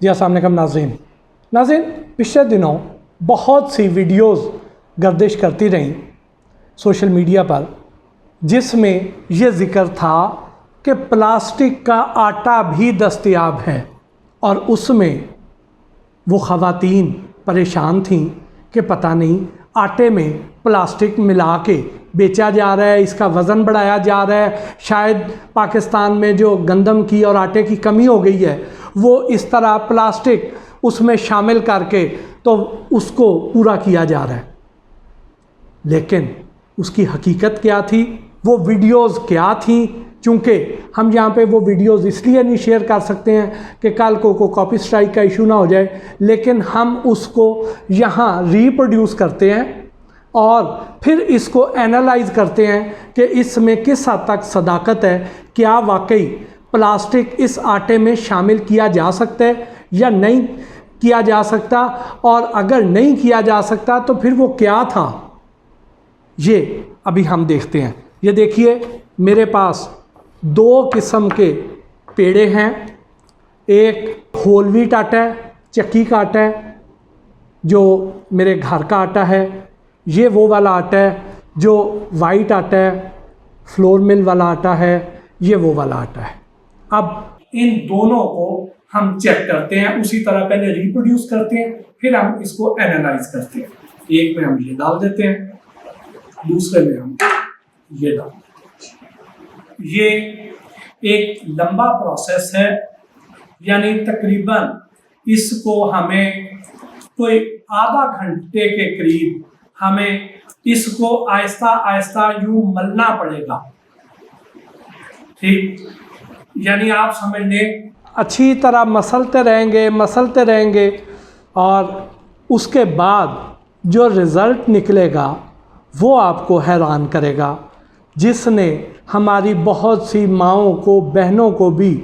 जी अस्सलाम वालेकुम नाज़रीन, पिछले दिनों बहुत सी वीडियोस गर्दिश करती रहीं सोशल मीडिया पर, जिसमें ये ज़िक्र था कि प्लास्टिक का आटा भी दस्तयाब है और उसमें वो ख़वातीन परेशान थीं कि पता नहीं आटे में प्लास्टिक मिला के बेचा जा रहा है, इसका वज़न बढ़ाया जा रहा है, शायद पाकिस्तान में जो गंदम की और आटे की कमी हो गई है वो इस तरह प्लास्टिक उसमें शामिल करके तो उसको पूरा किया जा रहा है। लेकिन उसकी हकीकत क्या थी, वो वीडियोस क्या थी? चूँकि हम यहाँ पे वो वीडियोस इसलिए नहीं शेयर कर सकते हैं कि कल को कॉपी स्ट्राइक का इशू ना हो जाए, लेकिन हम उसको यहाँ रीप्रोड्यूस करते हैं और फिर इसको एनालाइज करते हैं कि इसमें किस हद तक सदाकत है, क्या वाकई प्लास्टिक इस आटे में शामिल किया जा सकता है या नहीं किया जा सकता, और अगर नहीं किया जा सकता तो फिर वो क्या था, ये अभी हम देखते हैं। ये देखिए मेरे पास दो किस्म के पेड़े हैं, एक होल व्हीट आटा है, चक्की का आटा है जो मेरे घर का आटा है, ये वो वाला आटा है जो वाइट आटा है, फ्लोर मिल वाला आटा है, ये वो वाला आटा है। अब इन दोनों को हम चेक करते हैं, उसी तरह पहले रिप्रोड्यूस करते हैं, फिर हम इसको एनालाइज करते हैं। एक में हम ये डाल देते हैं, दूसरे में हम ये डाल देते हैं। ये एक लंबा प्रोसेस है, यानी तकरीबन इसको हमें कोई आधा घंटे के करीब हमें इसको आहिस्ता आहिस्ता यूं मलना पड़ेगा। ठीक, यानी आप समझ लें अच्छी तरह मसलते रहेंगे और उसके बाद जो रिज़ल्ट निकलेगा वो आपको हैरान करेगा, जिसने हमारी बहुत सी माँओं को, बहनों को भी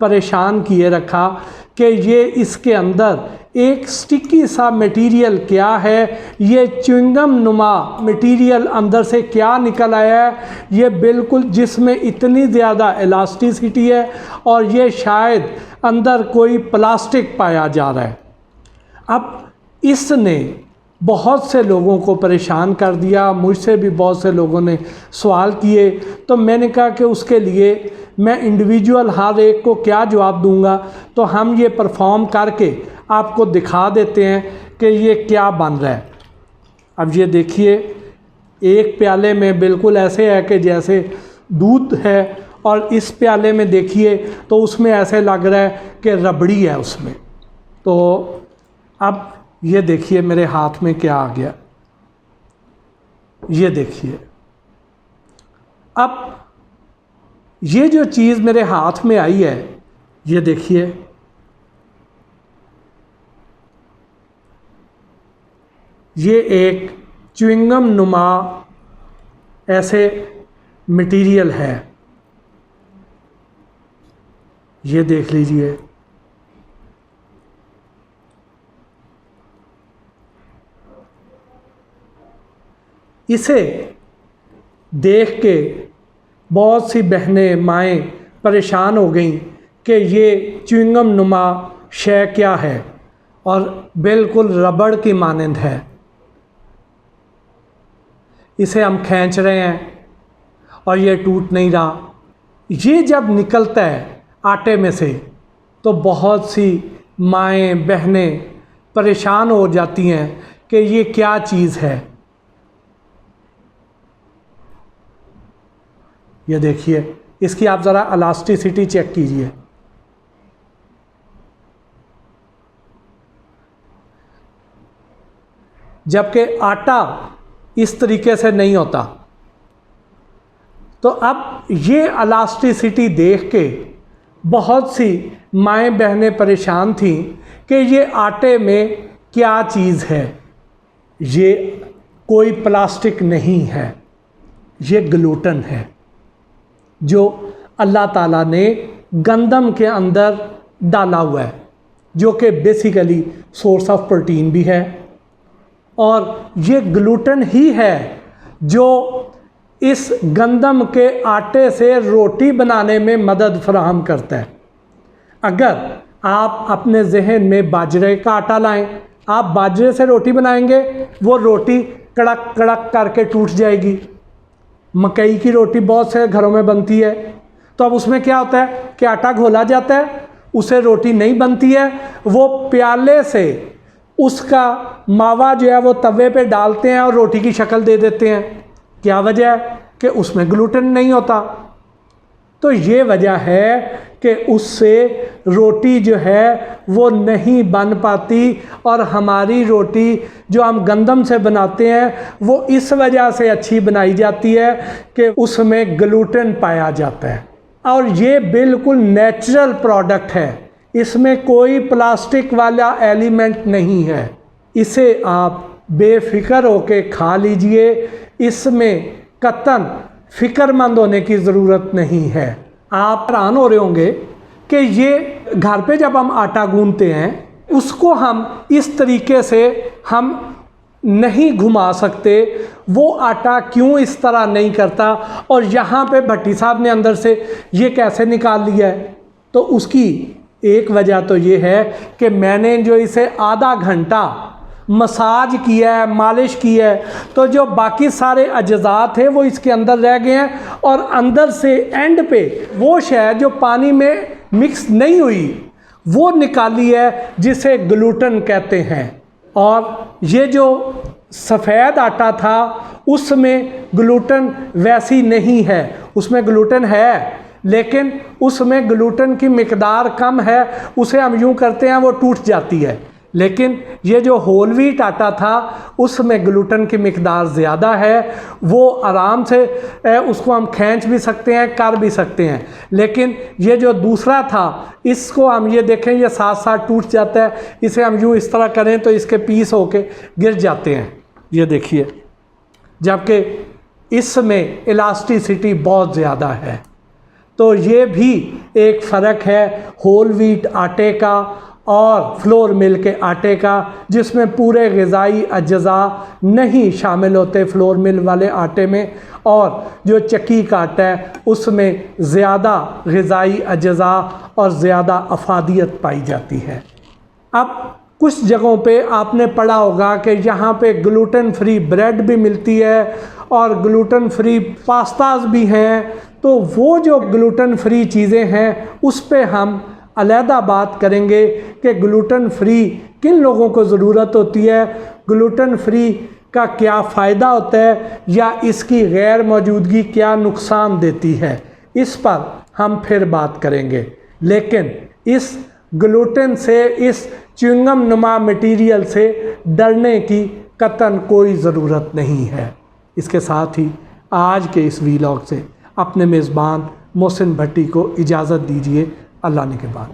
परेशान किए रखा कि ये इसके अंदर एक स्टिकी सा मटेरियल क्या है, ये च्युइंगम नुमा मटेरियल अंदर से क्या निकल आया है, ये बिल्कुल जिसमें इतनी ज़्यादा इलास्टिसिटी है और ये शायद अंदर कोई प्लास्टिक पाया जा रहा है। अब इसने बहुत से लोगों को परेशान कर दिया, मुझसे भी बहुत से लोगों ने सवाल किए, तो मैंने कहा कि उसके लिए मैं इंडिविजुअल हर एक को क्या जवाब दूंगा, तो हम ये परफॉर्म करके आपको दिखा देते हैं कि ये क्या बन रहा है। अब ये देखिए, एक प्याले में बिल्कुल ऐसे है कि जैसे दूध है, और इस प्याले में देखिए तो उसमें ऐसे लग रहा है कि रबड़ी है उसमें। तो अब ये देखिए मेरे हाथ में क्या आ गया, ये देखिए। अब ये जो चीज़ मेरे हाथ में आई है, ये देखिए, ये एक च्युइंगम नुमा ऐसे मटेरियल है, ये देख लीजिए। इसे देख के बहुत सी बहनें, माएँ परेशान हो गईं कि ये च्युइंगम नुमा शय क्या है, और बिल्कुल रबड़ की मानंद है। इसे हम खींच रहे हैं और ये टूट नहीं रहा। ये जब निकलता है आटे में से तो बहुत सी माएँ, बहनें परेशान हो जाती हैं कि ये क्या चीज़ है। ये देखिए, इसकी आप ज़रा इलास्टिसिटी चेक कीजिए। जबकि आटा इस तरीके से नहीं होता। तो अब ये इलास्टिसिटी देख के बहुत सी माएँ, बहनें परेशान थीं कि ये आटे में क्या चीज़ है। ये कोई प्लास्टिक नहीं है, ये ग्लूटेन है जो अल्लाह ताला ने गंदम के अंदर डाला हुआ है, जो कि बेसिकली सोर्स ऑफ प्रोटीन भी है, और ये ग्लूटेन ही है जो इस गंदम के आटे से रोटी बनाने में मदद फराहम करता है। अगर आप अपने जहन में बाजरे का आटा लाएं। आप बाजरे से रोटी बनाएंगे, वो रोटी कड़क कड़क करके टूट जाएगी। मकई की रोटी बहुत से घरों में बनती है, तो अब उसमें क्या होता है कि आटा घोला जाता है, उसे रोटी नहीं बनती है। वो प्याले से उसका मावा जो है वो तवे पे डालते हैं और रोटी की शक्ल दे देते हैं। क्या वजह है कि उसमें ग्लूटेन नहीं होता। तो ये वजह है कि उससे रोटी जो है वो नहीं बन पाती। और हमारी रोटी जो हम गंदम से बनाते हैं वो इस वजह से अच्छी बनाई जाती है कि उसमें ग्लूटेन पाया जाता है। और ये बिल्कुल नेचुरल प्रोडक्ट है, इसमें कोई प्लास्टिक वाला एलिमेंट नहीं है। इसे आप बेफिक्र होके खा लीजिए, इसमें कतन फ़िक्रमंद होने की ज़रूरत नहीं है। आप हैरान हो रहे होंगे कि ये घर पे जब हम आटा गूंथते हैं उसको हम इस तरीके से हम नहीं घुमा सकते, वो आटा क्यों इस तरह नहीं करता, और यहाँ पे भट्टी साहब ने अंदर से ये कैसे निकाल लिया है। तो उसकी एक वजह तो ये है कि मैंने जो इसे आधा घंटा मसाज किया है, मालिश की है, तो जो बाकी सारे अज्जा थे वो इसके अंदर रह गए हैं, और अंदर से एंड पे वो शय जो पानी में मिक्स नहीं हुई वो निकाली है, जिसे ग्लूटेन कहते हैं। और ये जो सफ़ेद आटा था उसमें ग्लूटेन वैसी नहीं है, उसमें ग्लूटेन है लेकिन उसमें ग्लूटेन की मिकदार कम है, उसे हम यूँ करते हैं वो टूट जाती है। लेकिन ये जो होल व्हीट आटा था उसमें ग्लूटेन की मिकदार ज़्यादा है, वो आराम से उसको हम खींच भी सकते हैं, कर भी सकते हैं। लेकिन ये जो दूसरा था इसको हम ये देखें ये साथ साथ टूट जाता है, इसे हम यूँ इस तरह करें तो इसके पीस होके गिर जाते हैं, ये देखिए। जबकि इसमें इलास्टिसिटी बहुत ज़्यादा है। तो ये भी एक फ़र्क है होल व्हीट आटे का और फ्लोर मिल के आटे का, जिसमें पूरे ग़िज़ाई अज्जा नहीं शामिल होते फ्लोर मिल वाले आटे में, और जो चक्की का आटा है उसमें ज़्यादा ग़िज़ाई अज्जा और ज़्यादा अफादियत पाई जाती है। अब कुछ जगहों पे आपने पढ़ा होगा कि यहाँ पे ग्लूटेन फ्री ब्रेड भी मिलती है और ग्लूटेन फ्री पास्ताज भी हैं। तो वो जो ग्लूटेन फ्री चीज़ें हैं उस पे हम अलहदा बात करेंगे कि ग्लूटेन फ्री किन लोगों को ज़रूरत होती है, ग्लूटेन फ्री का क्या फ़ायदा होता है, या इसकी गैर मौजूदगी क्या नुकसान देती है, इस पर हम फिर बात करेंगे। लेकिन इस ग्लूटेन से, इस च्युइंगम नुमा मटीरियल से डरने की कतन कोई ज़रूरत नहीं है। इसके साथ ही आज के इस वीलॉग से अपने मेज़बान मोहसिन भट्टी को इजाज़त दीजिए। अल्लाह ने के बाद।